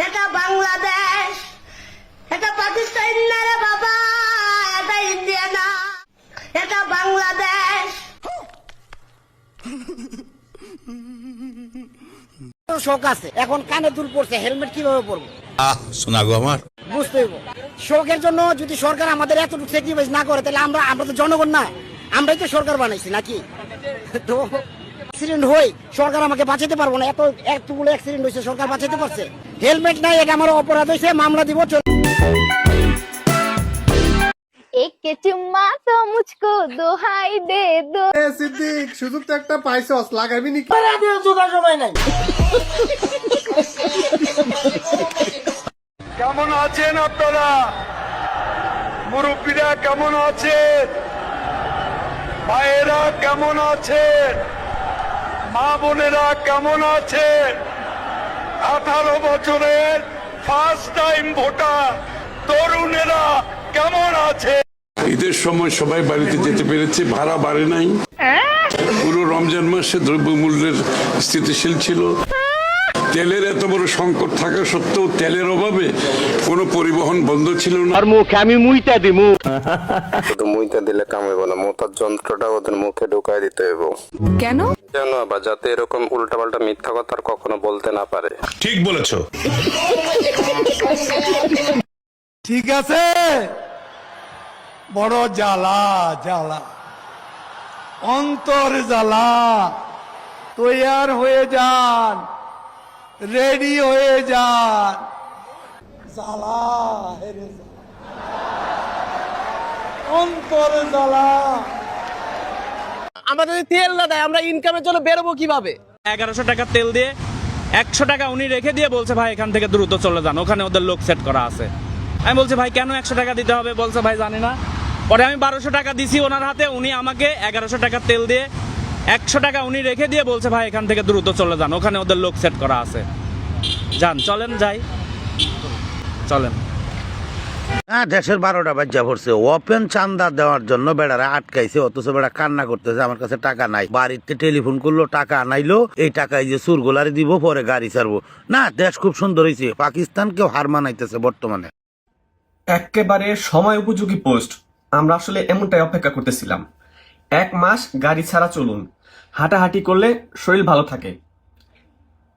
এটা বাংলাদেশ, এটা পাকিস্তান না রে বাবা, এটা ইন্ডিয়া না, এটা বাংলাদেশ। শখ আছে, এখন কানে দুল পড়ছে, হেলমেট কিভাবে পরবো? শোনা গো আমার, বুঝতে হইব। শখের জন্য যদি সরকার আমাদের এতটুকু স্যাক্রিফাইস না করে, তাহলে আমরা তো জনগণ না, আমরাই তো সরকার বানাইছি নাকি? তো অ্যাক্সিডেন্ট হই, সরকার আমাকে বাঁচাতে পারবো না। এতগুলো অ্যাক্সিডেন্ট হয়েছে, সরকার বাঁচাতে পারছে? হেলমেট নাই, এটা আমার অপরাধ হয়েছে, মামলা দিব। एक चुम्मा तो मुझको दोहाई दे दो। সিদ্দিক, সুযোগ তো একটা পাইছস, লাগাবি নাকি? সময় নাই। কেমন আছেন আপনারা? মুরব্বীরা কেমন আছেন? ভাইয়েরা কেমন আছেন? মা বোনেরা কেমন আছেন? 18 বছরের ফার্স্ট টাইম ভোটার তরুণেরা কেমন আছে? ঈদের সময় সবাই বাড়িতে যেতে পেরেছে, ভাড়া বাড়ে নাই। পুরো রমজান মাসে দ্রব্যমূল্যের স্থিতিশীল ছিল। তেলের এত বড় সংকট থাকা সত্ত্বেও তেলের অভাবে কোনো পরিবহন বন্ধ ছিল না। আর মুখে আমি মুইতা দিমু। শুধু মুইতা দিলে কাম হইব না, মোতার যন্ত্রটা ওদের মুখে ঢুকায় দিতে হইব। কেন? জানো আবার, যাতে এরকম উল্টাপাল্টা মিথ্যা কথা আর কখনো বলতে না পারে। ঠিক বলেছো। ঠিক আছে, বড় জ্বালা জ্বালা, অন্তর জ্বালা। তৈয়ার হয়ে যান, রেডি হয়ে যান। জ্বালা হেরে অন্তর জ্বালা। আমরা যদি তেল না দেয়, আমরা ইনকামের জন্য বেরোবো কিভাবে? 1100 টাকা তেল দিয়ে 100 টাকা উনি রেখে দিয়ে বলছে ভাই এখান থেকে দ্রুত চলে যান, ওখানে ওদের লোক সেট করা আছে। আমি বলছি ভাই কেন 100 টাকা দিতে হবে? বলছে ভাই জানি না। পরে আমি 1200 টাকা দিছি ওনার হাতে, উনি আমাকে 1100 টাকা তেল দিয়ে 100 টাকা উনি রেখে দিয়ে বলছে ভাই এখান থেকে দ্রুত চলে যান, ওখানে ওদের লোক সেট করা আছে। যান, চলেন যাই, চলেন। হ্যাঁ, দেশের 12টা বাজ্যা পড়ছে, ওপেন চান্দা দেওয়ার জন্য বেড়ারা আটকাইছে, অথচ বেড়া কান্না করতেছে আমার কাছে টাকা নাই। বাড়িতে টেলিফোন করলো, টাকা আনাইলো, এই টাকায় যে চুরগোলারে দিব, পরে গাড়ি ছাড়বো। না, দেশ খুব সুন্দর হয়েছে, পাকিস্তানকেও হার মানাইতেছে বর্তমানে। একেবারে সময় উপযোগী পোস্ট। আমরা আসলে এমনটাই অপেক্ষা করতেছিলাম। 1 মাস গাড়ি ছাড়া চলুন, হাঁটাহাঁটি করলে শরীর ভালো থাকে।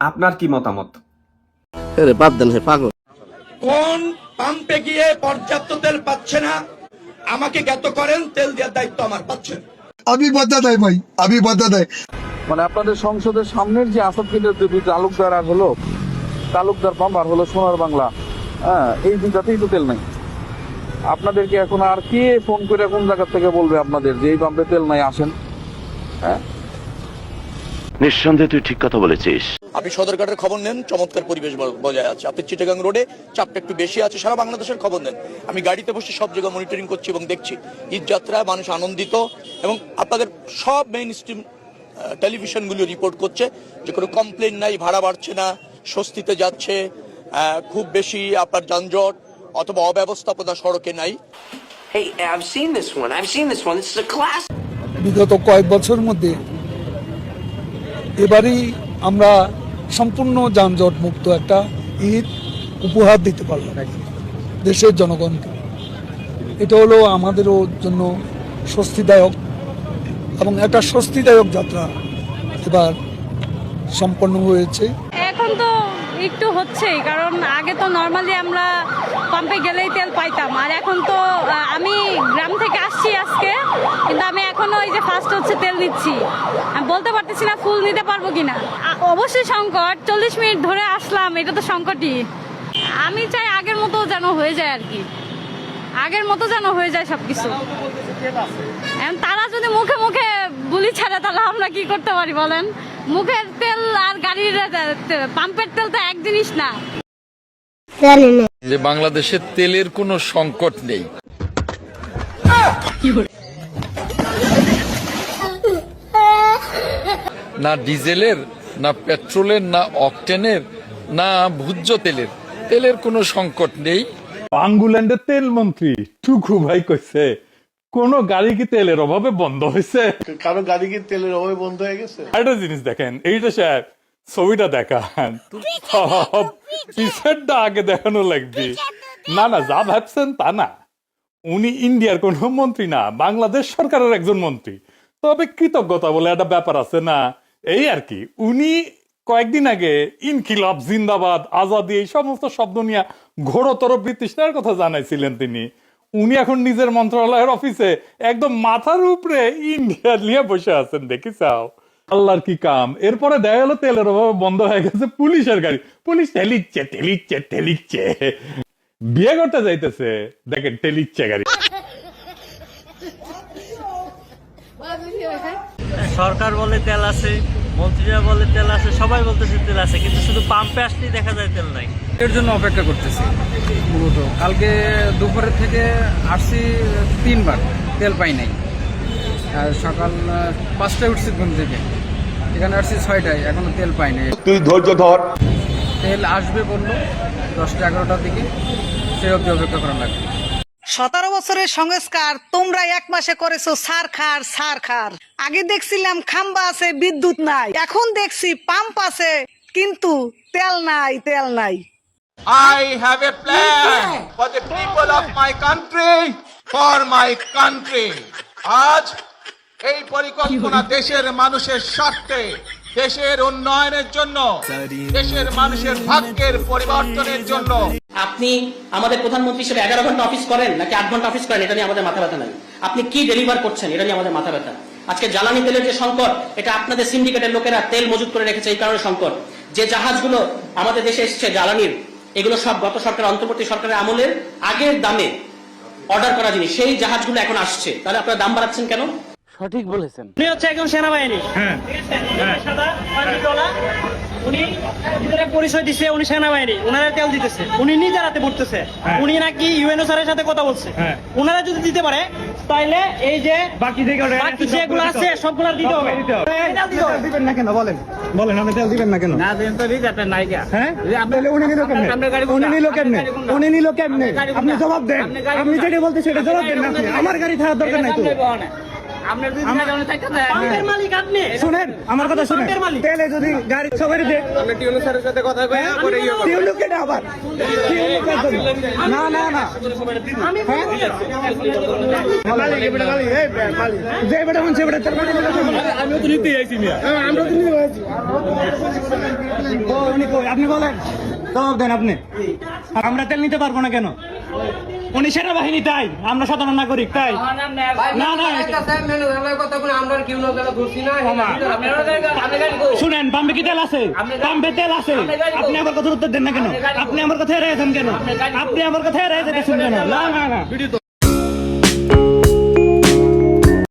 আপনার কি মতামত? কোন পাম্পে গিয়ে পর্যাপ্ত তেল পাচ্ছে না আমাকে জ্ঞাত করেন, তেল দেওয়ার দায়িত্ব আমার। পাচ্ছেন? আমি বাধা দেয় ভাই, আমি বাধা দেয়। মানে আপনাদের সংসদের সামনের যে আসাদ কেন্দ্রের দুই তালুকদার আর হলো তালুকদার পাম্প আর হলো সোনার বাংলা, হ্যাঁ, এই দুটাতেই তো তেল নাই। আপনাদেরকে এখন আর কে ফোন করে কোন জায়গা থেকে বলবে আপনাদের যে এই পাম্পে তেল নাই, আসেন? হ্যাঁ, নিঃসন্দেহে তুই ঠিক কথা বলেছিস। আপনি সদরঘাটের খবর নেন, চমৎকার পরিবেশ বজায় আছে। আপনি চিটাগাং রোডে চাপটা একটু বেশি আছে, সারা বাংলাদেশের খবর নেন। আমি গাড়িতে বসে সব জায়গা মনিটরিং করছি এবং দেখছি ঈদ যাত্রায় মানুষ আনন্দিত, এবং আপনাদের সব মেইন স্ট্রিম টেলিভিশনগুলো রিপোর্ট করছে যে কোনো কমপ্লেন নাই, ভাড়া বাড়ছে না, স্বস্তিতে যাচ্ছে। খুব বেশি আপনার যানজট অথবা অব্যবস্থাপনা সড়কে নাই। বিগত কয়েক বছর মধ্যে এবারই আমরা সম্পূর্ণ যানজট মুক্ত একটা ঈদ উপহার দিতে পারলাম দেশের জনগণকে। এটা হলো আমাদেরও জন্য স্বস্তিদায়ক, এবং একটা স্বস্তিদায়ক যাত্রা এবার সম্পন্ন হয়েছে। এখন তো একটু হচ্ছেই, কারণ আগে তো নর্মালি আমরা পাম্পে গেলেই তেল পাইতাম, আর এখন তো আমি গ্রাম থেকে আসছি আজকে, কিন্তু আমি এখনো এই যে ফার্স্ট হচ্ছে তেল নিচ্ছি। আমি বলতে পারতেছি না ফুল নিতে পারবো কিনা। অবশ্যই সংকট, 40 মিনিট ধরে আসলাম, এটা তো সংকটই। আমি চাই আগের মতো যেন হয়ে যায় আর কি, আগের মতো যেন হয়ে যায় সবকিছু। তারা যদি মুখে মুখে বুলি ছাড়ে, তাহলে আমরা কি করতে পারি বলেন? মুখের তেল আর গাড়ির পাম্পের তেল তো এক জিনিস না। যে বাংলাদেশের তেলের কোনো সংকট নেই। না ডিজেলের, না পেট্রোলের, না অকটেনের, না ভোজ্য তেলের, তেলের কোনো সংকট নেই। বাঙ্গুল্যান্ডের তেল মন্ত্রী টুকু ভাই কইছে কোন গাড়ি কি তেলের অভাবে বন্ধ হয়েছে? কারো গাড়ি কি তেলের অভাবে বন্ধ হয়ে গেছে? একটা জিনিস দেখেন, এইটা সাহেব ছবিটা দেখান, সব পিছেরটা আগে দেখানো লাগবে। না না, যা ভাবছেন তা না। উনি ইন্ডিয়ার কোন মন্ত্রী না, বাংলাদেশ সরকারের একজন মন্ত্রী। তবে কৃতজ্ঞতা বলে একটা ব্যাপার আছে না, এই আর কি। উনি কয়েকদিন আগে ইনকিলাব জিন্দাবাদ আজাদি এই সমস্ত শব্দ নিয়ে ঘোরতর ব্রিটিশদের কথা জানাইছিলেন তিনি। উনি এখন নিজের মন্ত্রণালয়ের অফিসে একদম মাথার উপরে ইন্ডিয়া নিয়ে বসে আছেন, দেখি চাও। আল্লাহর কি কাম। এরপরে দেখা গেল তেলের অভাবে বন্ধ হয়ে গেছে পুলিশের গাড়ি, পুলিশ ঠেলিচ্ছে। বিয়ে করতে যাইতেছে, দেখেন ঠেলিচ্ছে গাড়ি। সরকার বলে তেল আছে, মন্ত্রীরা বলে তেল আছে, সবাই বলতেছে তেল আছে, কিন্তু শুধু পাম্পে আসলেই দেখা যায় তেল নাই। এর জন্য অপেক্ষা করতেছি মূলত। কালকে দুপুরের থেকে আসছি 3 বার, তেল পাই নাই। আর সকাল 5টায় উঠছি ঘুম থেকে, এখানে আসছি 6টায়, এখনো তেল পাই নাই। তুই ধৈর্য ধর। তেল আসবে বললো 10টা 11টার দিকে, সে অবধি অপেক্ষা করা লাগবে। 17 বছরের সংস্কার তোমরা 1 মাসে করেছো সার খার। আগে দেখছিলাম খাম্বা আছে বিদ্যুৎ নাই, এখন দেখছি পাম্প আছে কিন্তু তেল নাই। I have a plan for the people of my country, for my country. আজ এই পরিকল্পনা দেশের মানুষের স্বার্থে, দেশের উন্নয়নের জন্য, দেশের মানুষের ভাগ্যের পরিবর্তনের জন্য। আপনি আমাদের প্রধানমন্ত্রী হিসেবে 11 ঘন্টা অফিস করেন নাকি 8 ঘন্টা অফিস করেন, এটা নিয়ে আমাদের মাথা ব্যথা নাই। আপনি কি ডেলিভার করছেন, এটা নিয়ে আমাদের মাথা ব্যথা। আজকে জ্বালানি তেলের যে সংকট, এটা আপনাদের সিন্ডিকেটের লোকেরা তেল মজুত করে রেখেছে, এই কারণে সংকট। যে জাহাজগুলো আমাদের দেশে এসছে জ্বালানির, এগুলো সব গত সরকার, অন্তর্বর্তী সরকারের আমলের আগের দামে অর্ডার করা জিনিস, সেই জাহাজগুলো এখন আসছে। তাহলে আপনারা দাম বাড়াচ্ছেন কেন? সঠিক বলেছেন। উনি হচ্ছে একজন সেনাবাহিনী, সাদা পাঞ্জাবিওয়ালা। উনি ভিতরে পরিচয় দিচ্ছে উনি সেনাবাহিনী, ওনারা তেল দিতেছে, উনি নিজের হাতে ভরতেছে। উনি নাকি ইউএনও স্যারের সাথে কথা বলছে। ওনারা যদি দিতে পারে তাহলে এই যে বাকি যেগুলো আছে সবগুলো দিতে হবে। দিবেন না কেন বলেন, আপনি তেল দিবেন না কেন? না দেন তো রিজার্ভের নাইকা। হ্যাঁ, উনি নিল কেমনে? আপনি জবাব দেন। আপনি যেটা বলতে সেটা জবাব দেন না। আমার গাড়ি থাকার দরকার নাই তো। শুনেন আমার কথা, শুনেন। তেলে যদি গাড়ি সবাই দেয়, টিউনো স্যারের সাথে কথা কই পরে টিউনো কেটে আবার না যে বেটা মন সে বেটা তেল মাটি আমিও তো নিতে আইছি মিয়া, আমরা তো নিতে আইছি। উনি কই, আপনি বলেন, জবাব দেন আপনি। আমরা তেল নিতে পারবো না কেন? উনি সেনাবাহিনী তাই, আমরা সাধারণ নাগরিক তাই। শুনেন, পাম্পে কি তেল আছে? পাম্পে তেল আছে। আপনি আমার কথা উত্তর দেন না কেন? আপনি আমার কথা এড়িয়ে যান কেন? আপনি আমার কথা এড়িয়ে যেতেছেন কেন? না